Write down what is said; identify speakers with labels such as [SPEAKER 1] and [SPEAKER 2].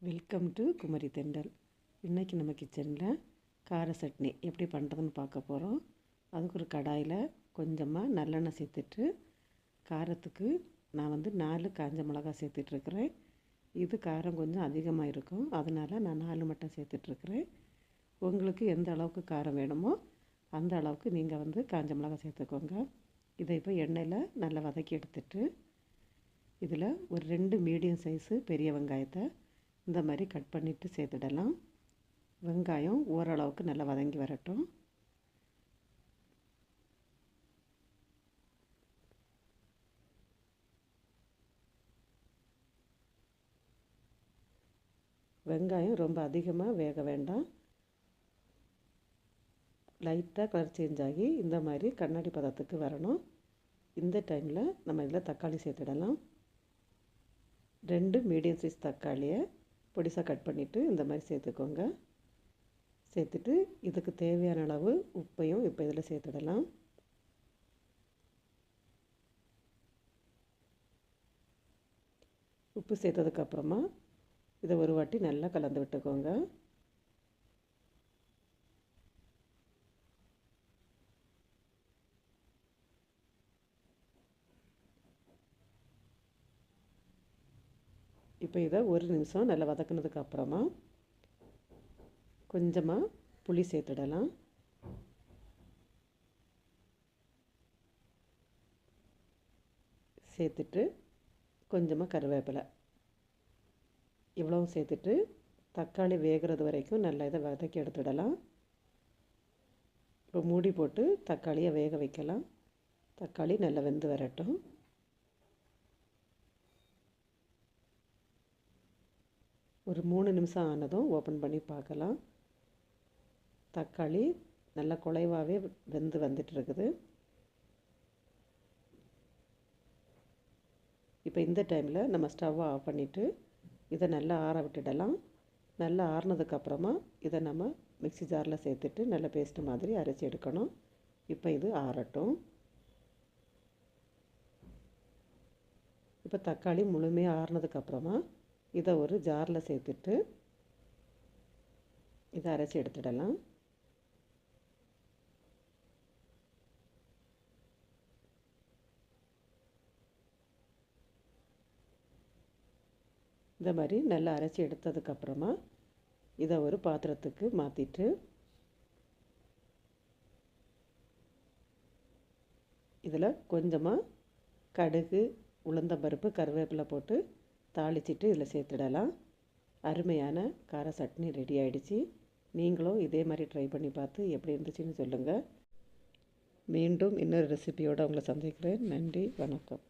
[SPEAKER 1] Welcome to Kumari தெண்டல். இன்றைக்கி நம்ம கிச்சனில் கார சட்னி எப்படி பண்ணுறதுன்னு பார்க்க போகிறோம். அதுக்கு ஒரு கடாயில் கொஞ்சமாக நல்லெண்ணெய் சேர்த்துட்டு காரத்துக்கு நான் 4 காஞ்ச மிளகா சேர்த்துட்ருக்குறேன். இது காரம் கொஞ்சம் அதிகமாக இருக்கும், அதனால் நான் 4 மட்டும் சேர்த்துட்ருக்குறேன். உங்களுக்கு எந்த அளவுக்கு காரம் வேணுமோ அந்த அளவுக்கு நீங்கள் காஞ்ச மிளகா சேர்த்துக்கோங்க. இதை இப்போ எண்ணெயில் நல்லா வதக்கி எடுத்துட்டு இதில் ஒரு 2 மீடியம் சைஸு பெரிய வெங்காயத்தை இந்த மாதிரி கட் பண்ணிவிட்டு சேர்த்துடலாம். வெங்காயம் ஓரளவுக்கு நல்லா வதங்கி வரட்டும். வெங்காயம் ரொம்ப அதிகமாக வேக வேண்டாம், லைட்டாக கலர் சேஞ்ச் ஆகி இந்த மாதிரி கண்ணாடி பதத்துக்கு வரணும். இந்த டைமில் நம்ம இதில் தக்காளி சேர்த்துடலாம். 2 மீடியம் சைஸ் தக்காளியை பொடிசாக கட் பண்ணிவிட்டு இந்த மாதிரி சேர்த்துக்கோங்க. சேர்த்துட்டு இதுக்கு தேவையான அளவு உப்பையும் இப்போ இதில் சேர்த்துடலாம். உப்பு சேர்த்ததுக்கப்புறமா இதை ஒரு வாட்டி நல்லா கலந்து விட்டுக்கோங்க. இப்போ இதை ஒரு நிமிஷம் நல்லா வதக்குனதுக்கு அப்புறமா கொஞ்சமாக புளி சேர்த்துடலாம். சேர்த்துட்டு கொஞ்சமாக கருவேப்பிலை இவ்வளவும் சேர்த்துட்டு தக்காளி வேகிறது வரைக்கும் நல்லா இதை வதக்கி எடுத்துடலாம். இப்போ மூடி போட்டு தக்காளியை வேக வைக்கலாம். தக்காளி நல்லா வெந்து வரட்டும். ஒரு 3 நிமிஷம் ஆனதும் ஓப்பன் பண்ணி பார்க்கலாம். தக்காளி நல்லா குழைவாகவே வெந்து வந்துட்டுருக்குது. இப்போ இந்த டைமில் நம்ம ஸ்டவ்வை ஆஃப் பண்ணிவிட்டு இதை நல்லா ஆற விட்டுடலாம். நல்லா ஆறினதுக்கப்புறமா இதை நம்ம மிக்ஸி ஜாரில் சேர்த்துட்டு நல்லா பேஸ்ட்டு மாதிரி அரைச்சி எடுக்கணும். இப்போ இது ஆறட்டும். இப்போ தக்காளி முழுமையாக ஆறினதுக்கப்புறமா இதை ஒரு ஜாரில் சேர்த்துட்டு இதை அரைச்சி எடுத்துடலாம். இந்த மாதிரி நல்லா அரைச்சி எடுத்ததுக்கப்புறமா இதை ஒரு பாத்திரத்துக்கு மாற்றிட்டு இதில் கொஞ்சமாக கடுகு, உளுந்தம்பருப்பு, கருவேப்பிலை போட்டு தாளிச்சிட்டு இதில் சேர்த்துடலாம். அருமையான கார சட்னி ரெடி ஆகிடுச்சு. நீங்களும் இதே மாதிரி ட்ரை பண்ணி பார்த்து எப்படி இருந்துச்சுன்னு சொல்லுங்கள். மீண்டும் இன்னொரு ரெசிபியோடு உங்களை சந்திக்கிறேன். நன்றி, வணக்கம்.